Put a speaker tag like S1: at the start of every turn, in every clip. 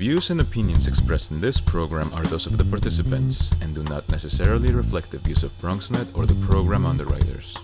S1: views and opinions expressed in this program are those of the participants and do not necessarily reflect the views of BronxNet or the program underwriters.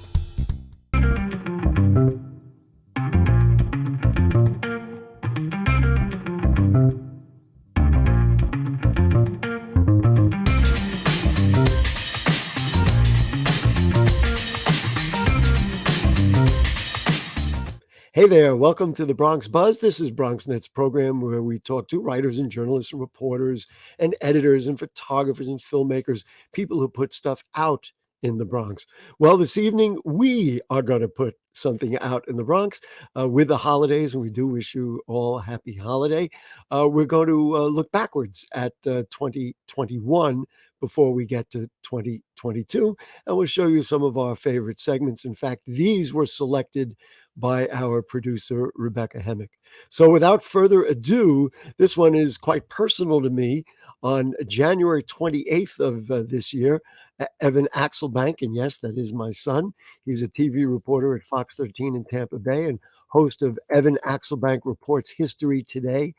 S2: Hey there, welcome to the Bronx Buzz. This is BronxNet's program where we talk to writers and journalists and reporters and editors and photographers and filmmakers, people who put stuff out in the Bronx. Well, this evening we are going to put something out in the Bronx with the holidays, and we do wish you all a happy holiday. We're going to look backwards at 2021 before we get to 2022, and we'll show you some of our favorite segments. In fact, these were selected by our producer, Rebecca Hemick. So without further ado, this one is quite personal to me. On January 28th of this year, Evan Axelbank, and yes, that is my son. He was a TV reporter at Fox 13 in Tampa Bay and host of Evan Axelbank Reports History Today.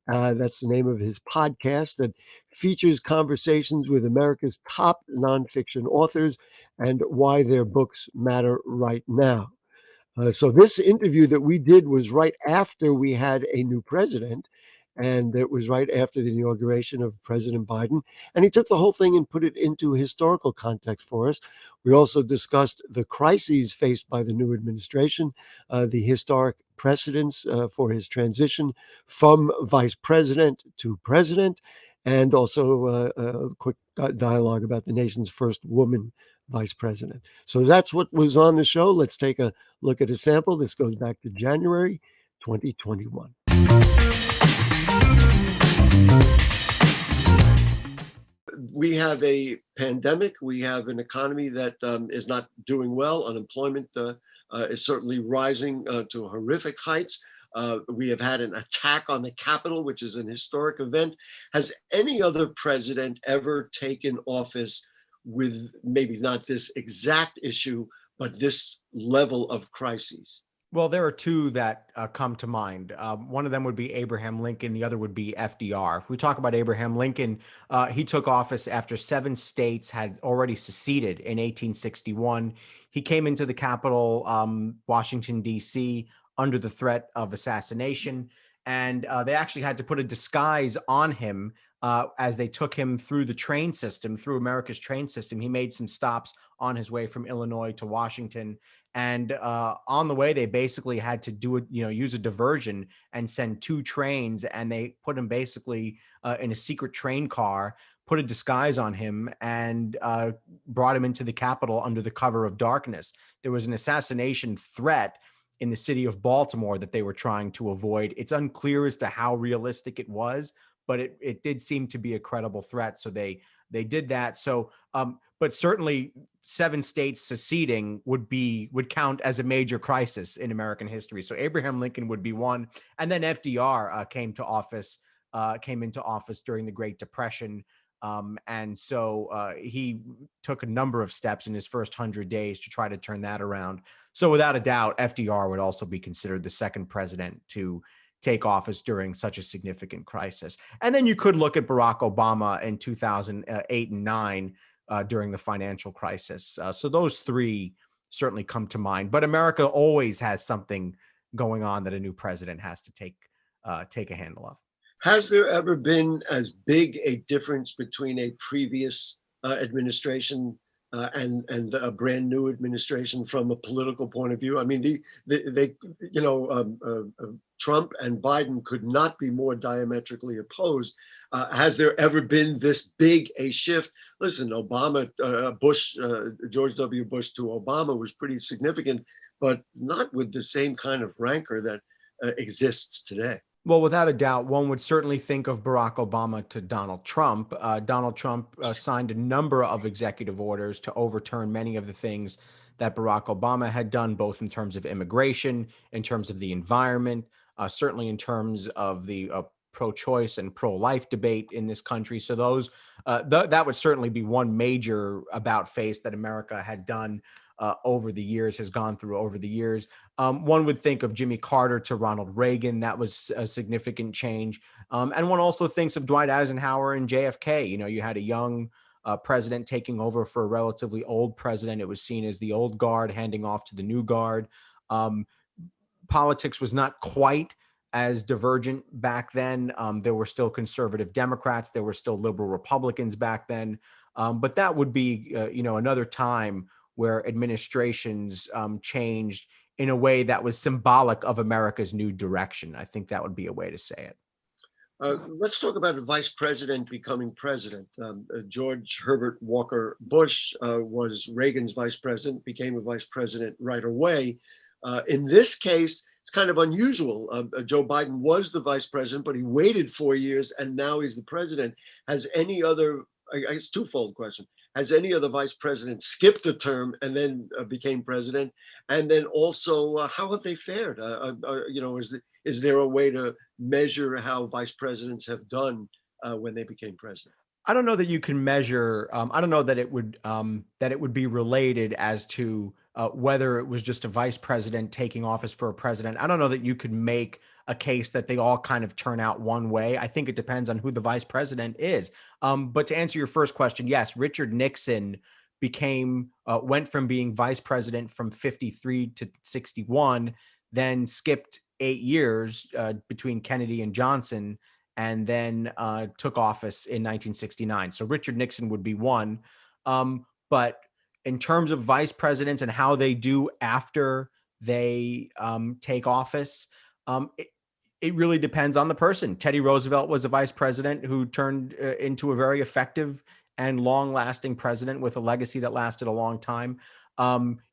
S2: That's the name of his podcast that features conversations with America's top nonfiction authors and why their books matter right now. So this interview that we did was right after we had a new president, and it was right after the inauguration of President Biden. And he took the whole thing and put it into historical context for us. We also discussed the crises faced by the new administration, the historic precedents for his transition from vice president to president, and also a quick dialogue about the nation's first woman vice president. So that's what was on the show. Let's take a look at a sample. This goes back to January 2021. We have a pandemic. We have an economy that is not doing well. Unemployment is certainly rising to horrific heights. We have had an attack on the Capitol, which is an historic event. Has any other president ever taken office with maybe not this exact issue, but this level of crises?
S3: Well, there are two that come to mind. One of them would be Abraham Lincoln. The other would be FDR. If we talk about Abraham Lincoln, he took office after 7 states had already seceded in 1861. He came into the capital, Washington, D.C., under the threat of assassination. And they actually had to put a disguise on him as they took him through the train system, through America's train system. He made some stops on his way from Illinois to Washington. And on the way, they basically had to do it, use a diversion and send 2 trains. And they put him basically in a secret train car, put a disguise on him, and brought him into the Capitol under the cover of darkness. There was an assassination threat in the city of Baltimore that they were trying to avoid. It's unclear as to how realistic it was, but it did seem to be a credible threat. So they did that. So, but certainly 7 states seceding would count as a major crisis in American history. So Abraham Lincoln would be one. And then FDR came into office during the Great Depression. And so he took a number of steps in his first 100 days to try to turn that around. So without a doubt, FDR would also be considered the second president to take office during such a significant crisis. And then you could look at Barack Obama in 2008 and 9 during the financial crisis. So those 3 certainly come to mind. But America always has something going on that a new president has to take a handle of.
S2: Has there ever been as big a difference between a previous administration and a brand new administration from a political point of view? I mean, Trump and Biden could not be more diametrically opposed. Has there ever been this big a shift? Listen, George W. Bush to Obama was pretty significant, but not with the same kind of rancor that exists today.
S3: Well, without a doubt, one would certainly think of Barack Obama to Donald Trump. Donald Trump signed a number of executive orders to overturn many of the things that Barack Obama had done, both in terms of immigration, in terms of the environment, certainly in terms of the pro-choice and pro-life debate in this country. So those that would certainly be one major about face that America had done. over the years, has gone through over the years. One would think of Jimmy Carter to Ronald Reagan. That was a significant change. And one also thinks of Dwight Eisenhower and JFK. You had a young president taking over for a relatively old president. It was seen as the old guard handing off to the new guard. Politics was not quite as divergent back then. There were still conservative Democrats. There were still liberal Republicans back then. But that would be, another time where administrations changed in a way that was symbolic of America's new direction. I think that would be a way to say it.
S2: Let's talk about a vice president becoming president. George Herbert Walker Bush was Reagan's vice president, became a vice president right away. In this case, it's kind of unusual. Joe Biden was the vice president, but he waited 4 years and now he's the president. Has any other, I guess, twofold question. Has any other vice president skipped a term and then became president? And then also, how have they fared? Is there a way to measure how vice presidents have done when they became president?
S3: I don't know that you can measure. I don't know that it would be related as to whether it was just a vice president taking office for a president. I don't know that you could make a case that they all kind of turn out one way. I think it depends on who the vice president is. But to answer your first question, yes, Richard Nixon went from being vice president from 53 to 61, then skipped 8 years between Kennedy and Johnson, and then took office in 1969. So Richard Nixon would be one. But in terms of vice presidents and how they do after they take office, it really depends on the person. Teddy Roosevelt was a vice president who turned into a very effective and long-lasting president with a legacy that lasted a long time.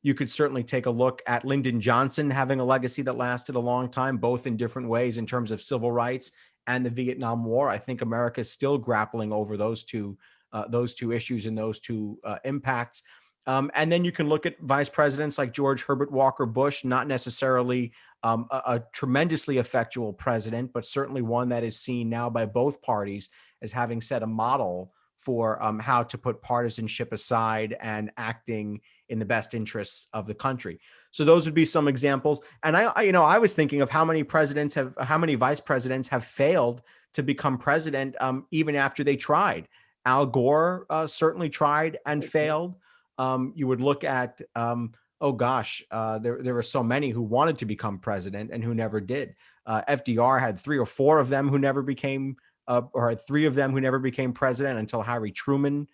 S3: You could certainly take a look at Lyndon Johnson having a legacy that lasted a long time, both in different ways in terms of civil rights and the Vietnam War. I think America is still grappling over those two issues and those two impacts. And then you can look at vice presidents like George Herbert Walker Bush, not necessarily a tremendously effectual president, but certainly one that is seen now by both parties as having set a model for how to put partisanship aside and acting in the best interests of the country. So those would be some examples. And I was thinking of how many vice presidents have failed to become president even after they tried. Al Gore certainly tried and failed. You would look at, there were so many who wanted to become president and who never did. FDR had 3 or 4 of them who never became or had 3 of them who never became president until Harry Truman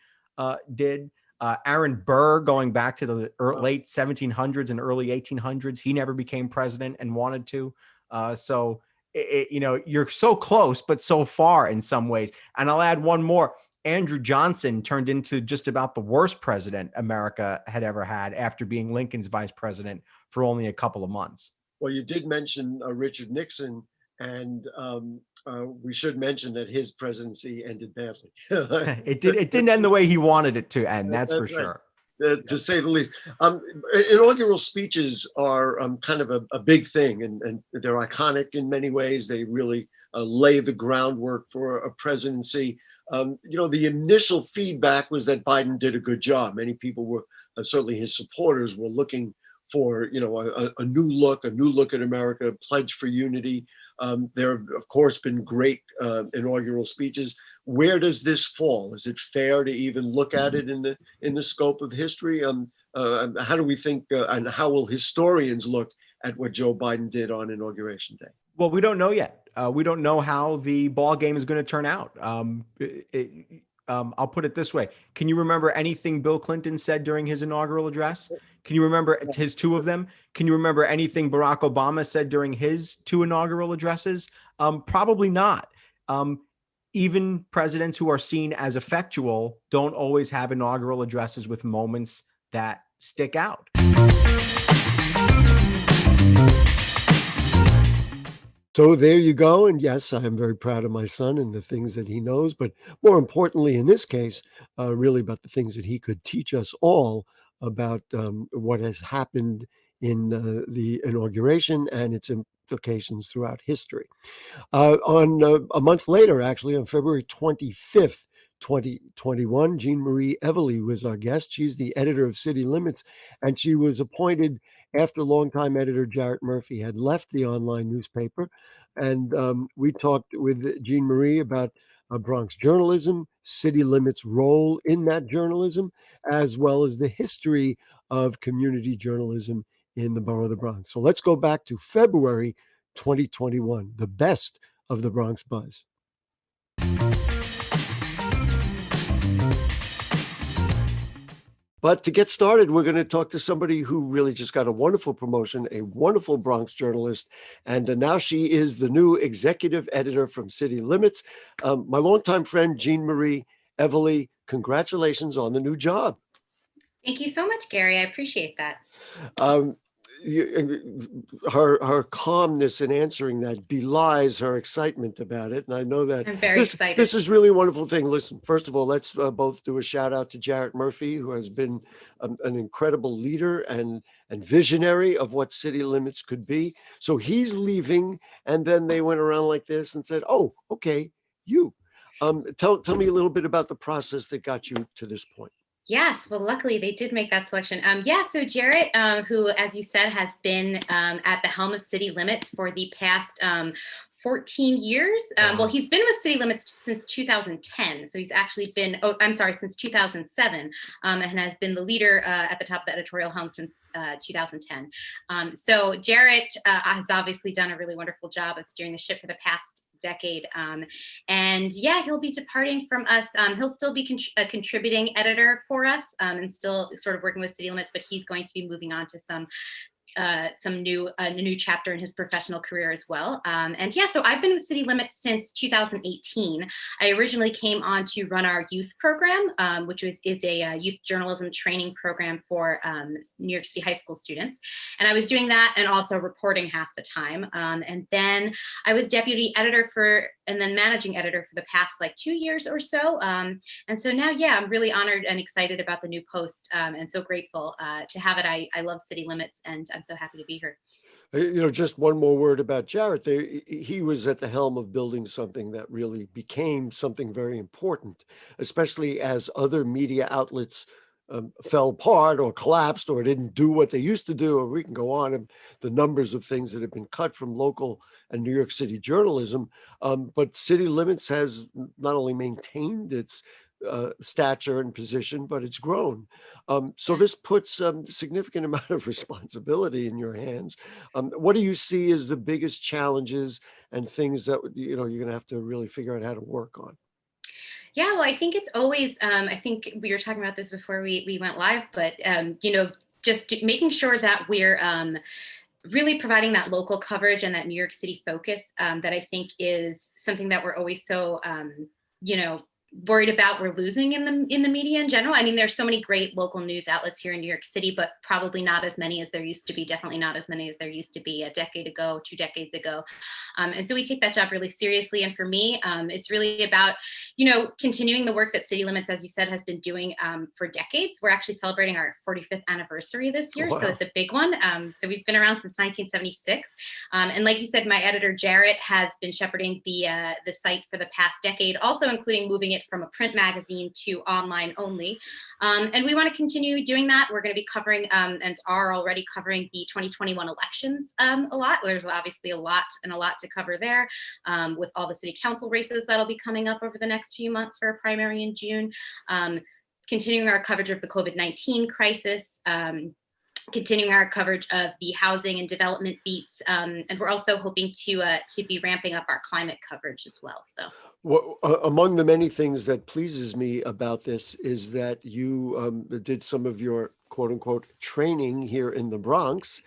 S3: did. Aaron Burr, going back to the late 1700s and early 1800s, he never became president and wanted to. So you're so close, but so far in some ways. And I'll add one more. Andrew Johnson turned into just about the worst president America had ever had after being Lincoln's vice president for only a couple of months.
S2: Well, you did mention Richard Nixon, and we should mention that his presidency ended badly.
S3: It didn't end the way he wanted it to end. That's for
S2: right.
S3: sure.
S2: To say the least. Inaugural speeches are kind of a big thing, and they're iconic in many ways. They really lay the groundwork for a presidency. The initial feedback was that Biden did a good job. Many people were, certainly his supporters, were looking for, a new look at America, a pledge for unity. There have, of course, been great inaugural speeches. Where does this fall? Is it fair to even look at it in the scope of history? How do we think, and how will historians look at what Joe Biden did on Inauguration Day?
S3: Well, we don't know yet. We don't know how the ball game is going to turn out. I'll put it this way. Can you remember anything Bill Clinton said during his inaugural address? Can you remember his 2 of them? Can you remember anything Barack Obama said during his 2 inaugural addresses? Probably not. Even presidents who are seen as effectual don't always have inaugural addresses with moments that stick out.
S2: So there you go. And yes, I'm very proud of my son and the things that he knows, but more importantly, in this case, really about the things that he could teach us all about what has happened in the inauguration and its implications throughout history. On a month later, actually, on February 25th, 2021. Jean Marie Evely was our guest. She's the editor of City Limits, and she was appointed after longtime editor Jarrett Murphy had left the online newspaper. And we talked with Jean Marie about Bronx journalism, City Limits' role in that journalism, as well as the history of community journalism in the borough of the Bronx. So let's go back to February 2021, the best of the Bronx Buzz. But to get started, we're going to talk to somebody who really just got a wonderful promotion, a wonderful Bronx journalist. And now she is the new executive editor from City Limits. My longtime friend, Jean Marie Evely, congratulations on the new job.
S4: Thank you so much, Gary. I appreciate that.
S2: Her calmness in answering that belies her excitement about it. And I know that
S4: I'm very excited.
S2: This is really a wonderful thing. Listen, first of all, let's both do a shout out to Jarrett Murphy, who has been an incredible leader and visionary of what City Limits could be. So he's leaving, and then they went around like this and said, oh, okay, you. Tell me a little bit about the process that got you to this point.
S4: Yes, well, luckily they did make that selection. So Jarrett, who, as you said, has been at the helm of City Limits for the past 14 years. Well, he's been with City Limits since 2010. So he's actually been, since 2007, and has been the leader at the top of the editorial helm since 2010. So Jarrett has obviously done a really wonderful job of steering the ship for the past decade. And yeah, he'll be departing from us. He'll still be a contributing editor for us and still sort of working with City Limits, but he's going to be moving on to a new chapter in his professional career as well. So I've been with City Limits since 2018. I originally came on to run our youth program, which is a youth journalism training program for New York City high school students. And I was doing that and also reporting half the time. And then I was deputy editor and then managing editor for the past 2 years or so. And so now, I'm really honored and excited about the new post and so grateful to have it. I love City Limits, and I'm so happy to be here.
S2: Just one more word about Jarrett. He was at the helm of building something that really became something very important, especially as other media outlets fell apart or collapsed or didn't do what they used to do. Or we can go on and the numbers of things that have been cut from local and New York City journalism. But City Limits has not only maintained its stature and position, but it's grown. So this puts a significant amount of responsibility in your hands. What do you see as the biggest challenges and things that you're going to have to really figure out how to work on?
S4: Yeah, well, I think it's always, I think we were talking about this before we went live, but, just making sure that we're really providing that local coverage and that New York City focus that I think is something that we're always so, worried about we're losing in the media in general. I mean, there's so many great local news outlets here in New York City, but probably not as many as there used to be, definitely not as many as there used to be a decade ago, 2 decades ago. And so we take that job really seriously. And for me, it's really about, continuing the work that City Limits, as you said, has been doing for decades. We're actually celebrating our 45th anniversary this year. Wow. So it's a big one. So we've been around since 1976. And like you said, my editor, Jarrett, has been shepherding the site for the past decade, also including moving it from a print magazine to online only. And we want to continue doing that. We're going to be covering and are already covering the 2021 elections a lot. There's obviously a lot to cover there with all the city council races that'll be coming up over the next few months for a primary in June. Continuing our coverage of the COVID-19 crisis. Continuing our coverage of the housing and development beats, and we're also hoping to be ramping up our climate coverage as well. So,
S2: among the many things that pleases me about this is that you did some of your "quote unquote" training here in the Bronx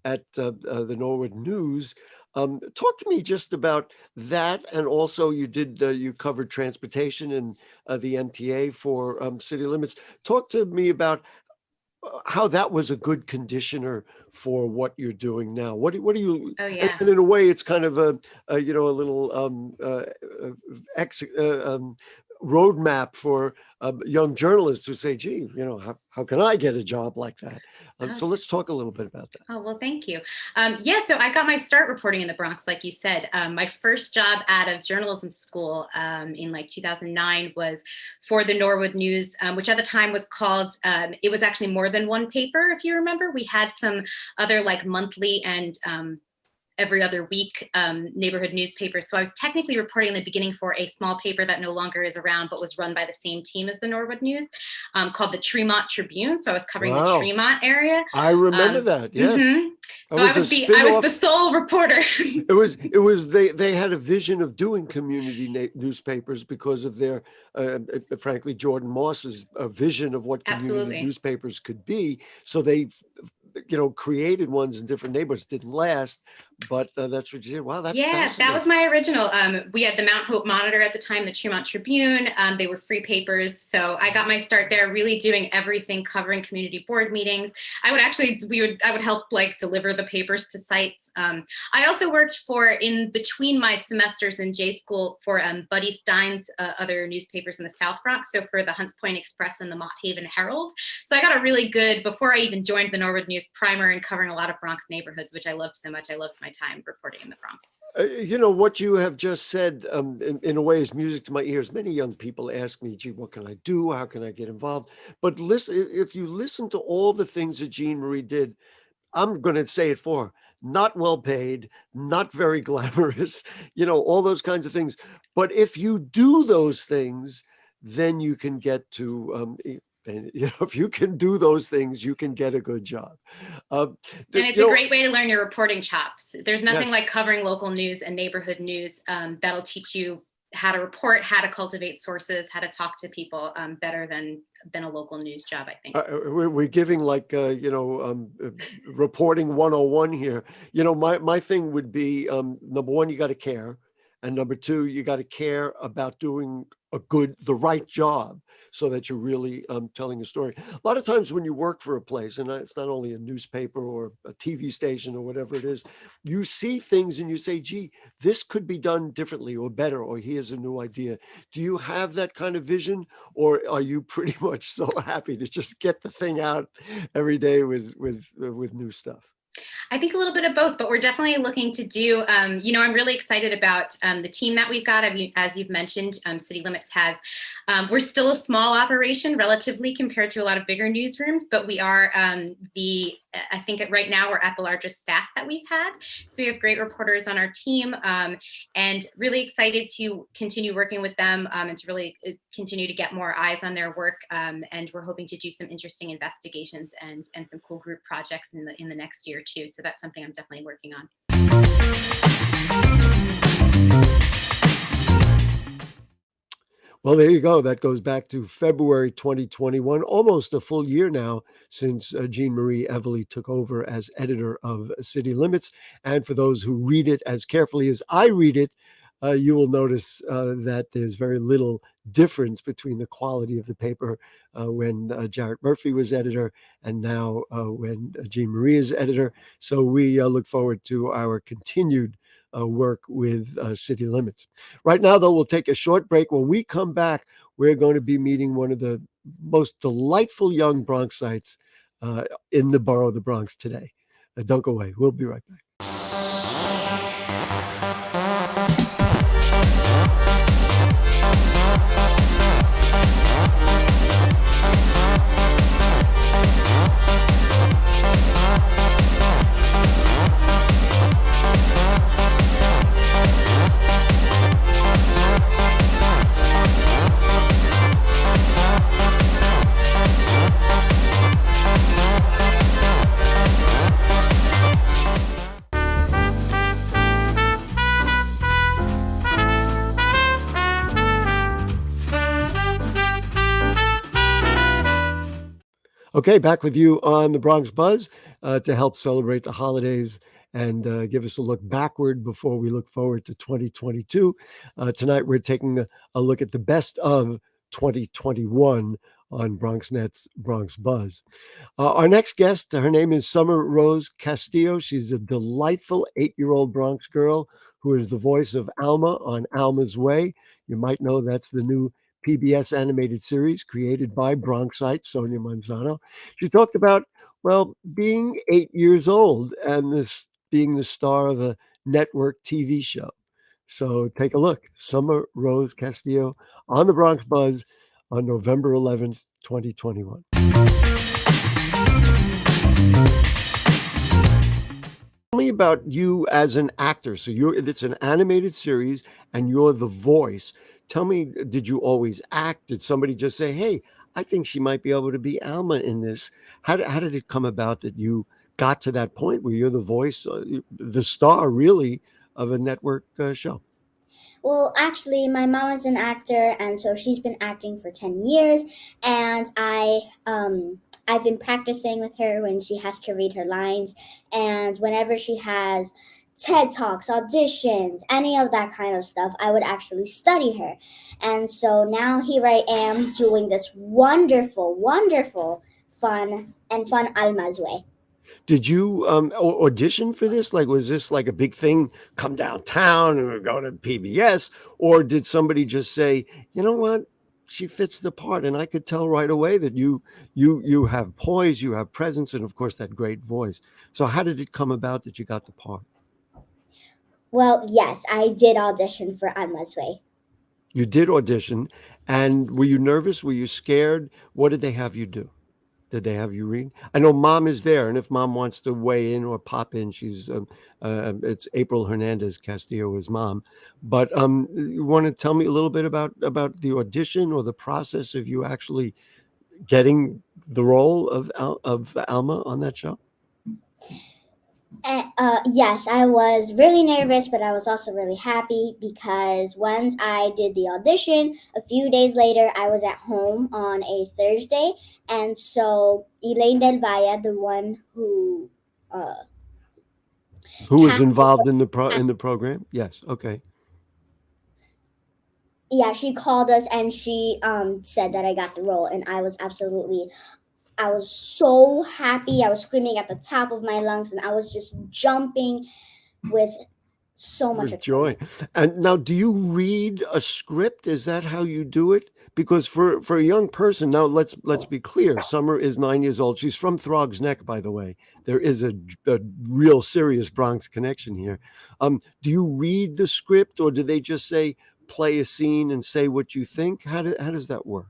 S2: at the Norwood News. Talk to me just about that, and also you covered transportation and the MTA for City Limits. Talk to me about how that was a good conditioner for what you're doing now. What do you?
S4: Oh yeah.
S2: And in a way, it's kind of a little roadmap for young journalists who say, gee, how can I get a job like that? So let's talk a little bit about that.
S4: Oh, well, thank you. So I got my start reporting in the Bronx, like you said. My first job out of journalism school in like 2009 was for the Norwood News, which at the time was called, it was actually more than one paper, if you remember. We had some other like monthly and every other week neighborhood newspapers. So I was technically reporting in the beginning for a small paper that no longer is around, but was run by the same team as the Norwood News, called the Tremont Tribune. So I was covering the Tremont area.
S2: I remember that. Yes.
S4: Mm-hmm. So I was the sole reporter.
S2: It was they had a vision of doing community newspapers because of their frankly Jordan Moss's vision of what community newspapers could be. So they created ones in different neighborhoods. Didn't last, but that's what you did. Wow, that's
S4: that was my original. We had the Mount Hope Monitor at the time, the Tremont Tribune. They were free papers, so I got my start there, really doing everything, covering community board meetings. I would help like deliver the papers to sites. I also worked in between my semesters in J School for Buddy Stein's other newspapers in the South Bronx, so for the Hunts Point Express and the Mott Haven Herald. So I got a really good, before I even joined the Norwood News, primer and covering a lot of Bronx neighborhoods, which I loved so much. I loved my time reporting in the Bronx.
S2: What you have just said in a way is music to my ears. Many young people ask me, gee, what can I do? How can I get involved? But listen, if you listen to all the things that Jean Marie did, I'm going to say it for her, not well paid, not very glamorous, all those kinds of things. But if you do those things, then you can get to and if you can do those things, you can get a good job.
S4: And it's a great way to learn your reporting chops. There's nothing like covering local news and neighborhood news that'll teach you how to report, how to cultivate sources, how to talk to people better than a local news job, I think.
S2: We're giving like, reporting 101 here. My thing would be, number one, you got to care. And number two, you got to care about doing the right job so that you're really telling a story. A lot of times when you work for a place, and it's not only a newspaper or a TV station or whatever it is, you see things and you say, gee, this could be done differently or better, or here's a new idea. Do you have that kind of vision, or are you pretty much so happy to just get the thing out every day with new stuff?
S4: I think a little bit of both, but we're definitely looking to do, I'm really excited about the team that we've got. As you've mentioned, City Limits has, we're still a small operation relatively compared to a lot of bigger newsrooms, but we are I think right now we're at the largest staff that we've had. So we have great reporters on our team and really excited to continue working with them and to really continue to get more eyes on their work. And we're hoping to do some interesting investigations and some cool group projects in the next year too. So that's something I'm definitely working on.
S2: Well, there you go. That goes back to February 2021, almost a full year now since Jean Marie Evely took over as editor of City Limits. And for those who read it as carefully as I read it, you will notice that there's very little difference between the quality of the paper when Jarrett Murphy was editor and now when Jean Marie is editor. So we look forward to our continued work with City Limits. Right now, though, we'll take a short break. When we come back, we're going to be meeting one of the most delightful young Bronxites in the borough of the Bronx today. Don't go away. We'll be right back. Okay, back with you on the Bronx Buzz to help celebrate the holidays and give us a look backward before we look forward to 2022. Tonight, we're taking a look at the best of 2021 on BronxNet's Bronx Buzz. Our next guest, her name is Summer Rose Castillo. She's a delightful 8-year-old Bronx girl who is the voice of Alma on Alma's Way. You might know that's the new PBS animated series created by Bronxite Sonia Manzano. She talked about, well, being 8 years old and this being the star of a network TV show. So take a look. Summer Rose Castillo on the Bronx Buzz on November 11th, 2021. Tell me about you as an actor. So it's an animated series and you're the voice. Tell me, did you always act? Did somebody just say, hey, I think she might be able to be Alma in this? How did it come about that you got to that point where you're the voice, the star really of a network show?
S5: Well, actually, my mom is an actor, and so she's been acting for 10 years, and I've been practicing with her when she has to read her lines, and whenever she has TED Talks, auditions, any of that kind of stuff, I would actually study her. And so now here I am doing this wonderful, wonderful, fun Alma's Way.
S2: Did you audition for this? Like, was this like a big thing? Come downtown and go to PBS, or did somebody just say, you know what, she fits the part, and I could tell right away that you have poise, you have presence, and of course that great voice. So how did it come about that you got the part?
S5: Well, yes, I did audition for Alma's Way.
S2: You did audition, and were you nervous? Were you scared? What did they have you do? Did they have you read? I know Mom is there, and if Mom wants to weigh in or pop in, she's it's April Hernandez Castillo is Mom. But you want to tell me a little bit about the audition or the process of you actually getting the role of Alma on that show?
S5: Yes, I was really nervous, but I was also really happy because once I did the audition, a few days later, I was at home on a Thursday. And so Elaine Del Valle, the one who
S2: was involved in the program? Yes. Okay.
S5: Yeah, she called us and she said that I got the role, and I was so happy. I was screaming at the top of my lungs, and I was just jumping with so much
S2: joy. And now, do you read a script? Is that how you do it? Because for a young person, now let's be clear. Summer is 9 years old. She's from Throg's Neck, by the way. There is a real serious Bronx connection here. Do you read the script, or do they just say play a scene and say what you think? How does that work?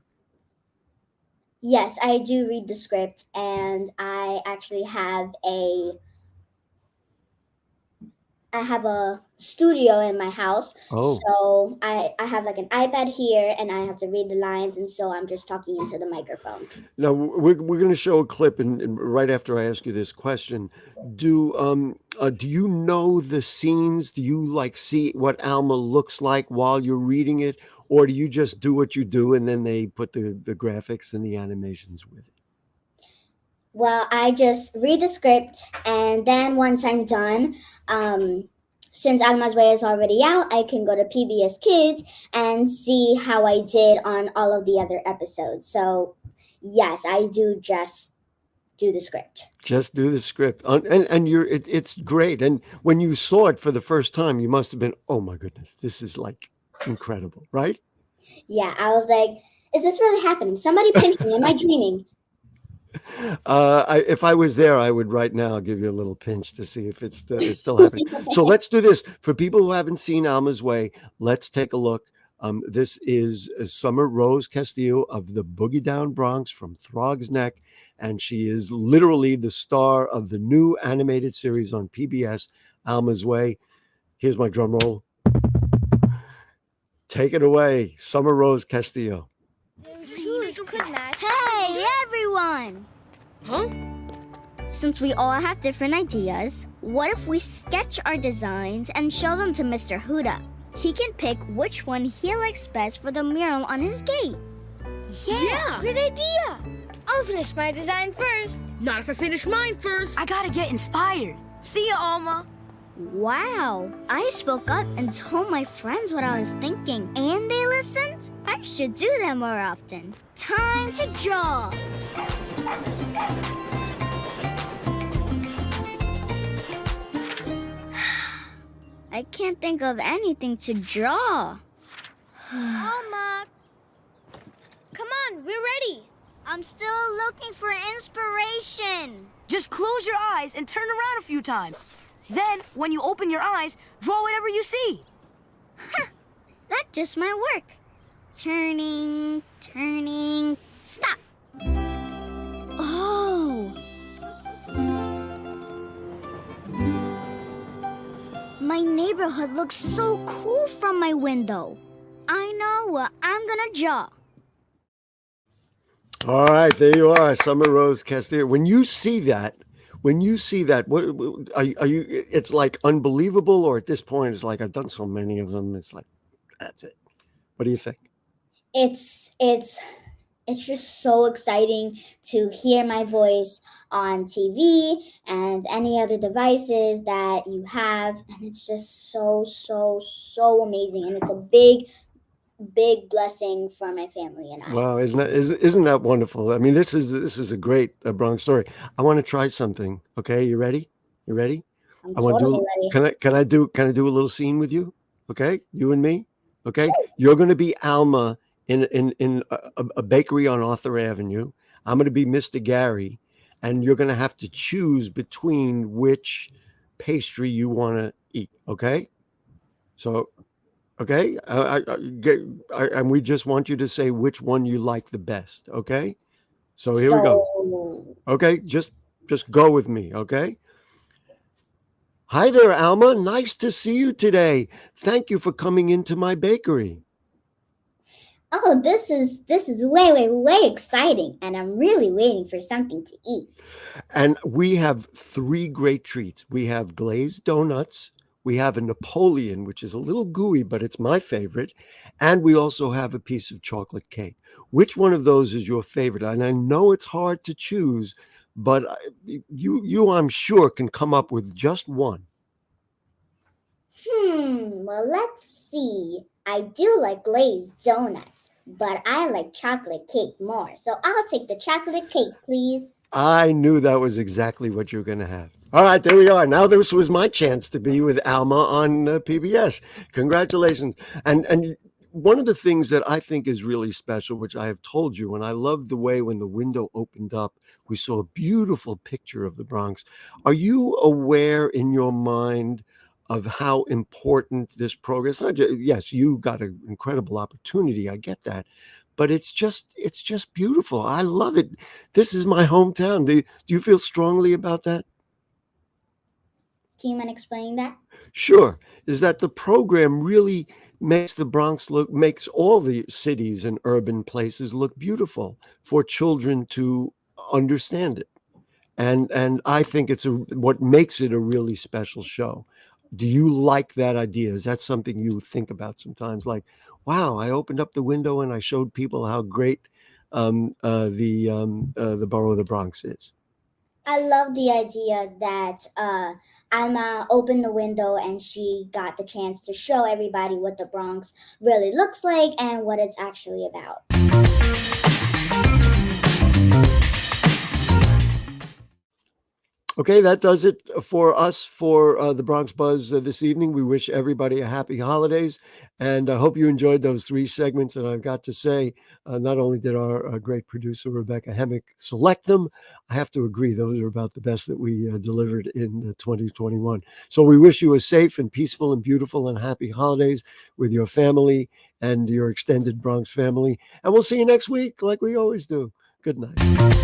S5: Yes, I do read the script, and I actually have a studio in my house.
S2: Oh.
S5: So I have like an iPad here, and I have to read the lines, and so I'm just talking into the microphone.
S2: Now we're going to show a clip, and right after I ask you this question, do you know the scenes? Do you like see what Alma looks like while you're reading it, or do you just do what you do and then they put the graphics and the animations with it?
S5: Well, I just read the script, and then once I'm done, since Alma's Way is already out, I can go to PBS Kids and see how I did on all of the other episodes. So, yes, I do just do the script.
S2: Just do the script, and it's great. And when you saw it for the first time, you must have been, oh my goodness, this is like incredible, right?
S5: Yeah, I was like, is this really happening? Somebody pinch me. Am I dreaming?
S2: If I was there, I would right now give you a little pinch to see if it's still happening. So let's do this. For people who haven't seen Alma's Way, let's take a look. This is Summer Rose Castillo of the Boogie Down Bronx from Throg's Neck, and she is literally the star of the new animated series on PBS, Alma's Way. Here's my drum roll. Take it away, Summer Rose Castillo.
S6: Hey, everyone!
S7: Huh?
S6: Since we all have different ideas, what if we sketch our designs and show them to Mr. Huda? He can pick which one he likes best for the mural on his gate.
S7: Yeah! Good idea! I'll finish my design first. Not if I finish mine first.
S8: I gotta get inspired. See ya, Alma.
S6: Wow, I spoke up and told my friends what I was thinking, and they listened? I should do that more often. Time to draw. I can't think of anything to draw.
S7: Alma, on, we're ready.
S6: I'm still looking for inspiration.
S8: Just close your eyes and turn around a few times. Then, when you open your eyes, draw whatever you see.
S6: That just might work. Turning, stop. Oh. My neighborhood looks so cool from my window. I know what I'm gonna draw.
S2: All right, there you are, Summer Rose Castillo. When you see that, what are you? It's like unbelievable, or at this point, it's like I've done so many of them. It's like, that's it. What do you think?
S5: It's just so exciting to hear my voice on TV and any other devices that you have, and it's just so amazing, and it's a big blessing for my family and I.
S2: Wow, isn't that wonderful? I mean, this is a great Bronx story. I want to try something. Okay, you ready? I'm
S5: totally ready.
S2: Can I do a little scene with you? Okay, you and me. Okay, you're going to be Alma in a bakery on Arthur Avenue. I'm going to be Mr. Gary, and you're going to have to choose between which pastry you want to eat. Okay, so. Okay, and we just want you to say which one you like the best. Okay, so here we go. Okay, just go with me. Okay. Hi there, Alma. Nice to see you today. Thank you for coming into my bakery.
S5: Oh, this is way exciting, and I'm really waiting for something to eat.
S2: And we have 3 great treats. We have glazed donuts. We have a Napoleon, which is a little gooey, but it's my favorite. And we also have a piece of chocolate cake. Which one of those is your favorite? And I know it's hard to choose, but you I'm sure, can come up with just one.
S5: Well, let's see. I do like glazed donuts, but I like chocolate cake more. So I'll take the chocolate cake, please.
S2: I knew that was exactly what you're going to have. All right, there we are. Now this was my chance to be with Alma on PBS. Congratulations. And one of the things that I think is really special, which I have told you, and I love the way when the window opened up, we saw a beautiful picture of the Bronx. Are you aware in your mind of how important this program is? Not just, yes, you got an incredible opportunity. I get that. But it's just beautiful. I love it. This is my hometown. Do you feel strongly about that?
S5: Do you mind explaining that?
S2: Sure. Is that the program really makes the Bronx makes all the cities and urban places look beautiful for children to understand it. And I think it's what makes it a really special show. Do you like that idea? Is that something you think about sometimes? Like, wow, I opened up the window and I showed people how great the borough of the Bronx is.
S5: I love the idea that Alma opened the window and she got the chance to show everybody what the Bronx really looks like and what it's actually about.
S2: Okay, that does it for us for the Bronx Buzz this evening. We wish everybody a happy holidays, and I hope you enjoyed those 3 segments. And I've got to say, not only did our great producer, Rebecca Hemick, select them, I have to agree, those are about the best that we delivered in 2021. So we wish you a safe and peaceful and beautiful and happy holidays with your family and your extended Bronx family. And we'll see you next week like we always do. Good night.